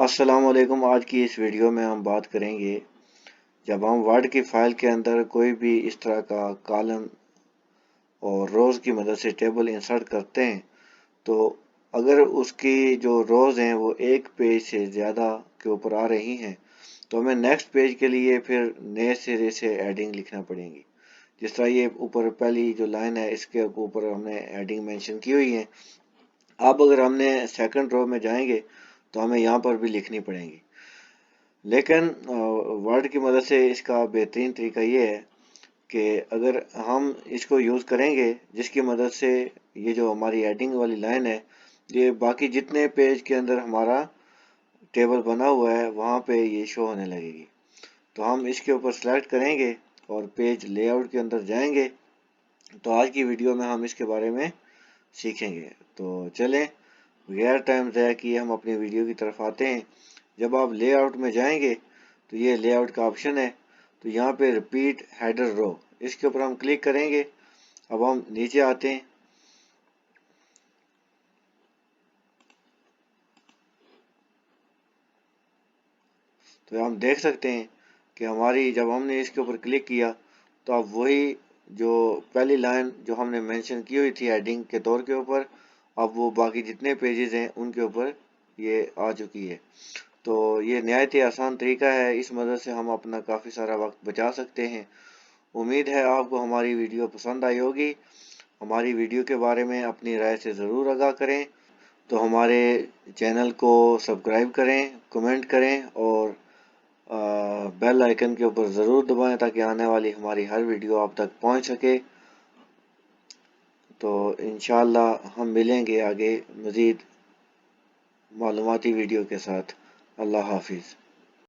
السلام علیکم۔ آج کی اس ویڈیو میں ہم بات کریں گے جب ہم ورڈ کی فائل کے اندر کوئی بھی اس طرح کا کالم اور روز کی مدد سے ٹیبل انسرٹ کرتے ہیں تو اگر اس کی جو روز ہیں وہ ایک پیج سے زیادہ کے اوپر آ رہی ہیں تو ہمیں نیکسٹ پیج کے لیے پھر نئے سرے سے ایڈنگ لکھنا پڑیں گی۔ جس طرح یہ اوپر پہلی جو لائن ہے اس کے اوپر ہم نے ایڈنگ مینشن کی ہوئی ہے۔ اب اگر ہم نے سیکنڈ رو میں جائیں گے تو ہمیں یہاں پر بھی لکھنی پڑیں گی، لیکن ورڈ کی مدد سے اس کا بہترین طریقہ یہ ہے کہ اگر ہم اس کو یوز کریں گے جس کی مدد سے یہ جو ہماری ایڈنگ والی لائن ہے یہ باقی جتنے پیج کے اندر ہمارا ٹیبل بنا ہوا ہے وہاں پہ یہ شو ہونے لگے گی۔ تو ہم اس کے اوپر سلیکٹ کریں گے اور پیج لے آؤٹ کے اندر جائیں گے۔ تو آج کی ویڈیو میں ہم اس کے بارے میں سیکھیں گے، تو چلیں بغیر ٹائم ضائع کیے ہم اپنی ویڈیو کی طرف آتے ہیں۔ جب آپ لے آؤٹ میں جائیں گے تو یہ لے آؤٹ کا آپشن ہے، تو یہاں پہ ریپیٹ ہیڈر رو اس کے اوپر ہم کلک کریں گے۔ اب ہم نیچے آتے ہیں تو ہم دیکھ سکتے ہیں کہ ہماری جب ہم نے اس کے اوپر کلک کیا تو اب وہی جو پہلی لائن جو ہم نے مینشن کی ہوئی تھی ایڈنگ کے طور کے اوپر اب وہ باقی جتنے پیجز ہیں ان کے اوپر یہ آ چکی ہے۔ تو یہ نہایت ہی آسان طریقہ ہے، اس مدد سے ہم اپنا کافی سارا وقت بچا سکتے ہیں۔ امید ہے آپ کو ہماری ویڈیو پسند آئی ہوگی۔ ہماری ویڈیو کے بارے میں اپنی رائے سے ضرور آگاہ کریں، تو ہمارے چینل کو سبسکرائب کریں، کمنٹ کریں اور بیل آئیکن کے اوپر ضرور دبائیں تاکہ آنے والی ہماری ہر ویڈیو آپ تک پہنچ سکے۔ تو انشاءاللہ ہم ملیں گے آگے مزید معلوماتی ویڈیو کے ساتھ۔ اللہ حافظ۔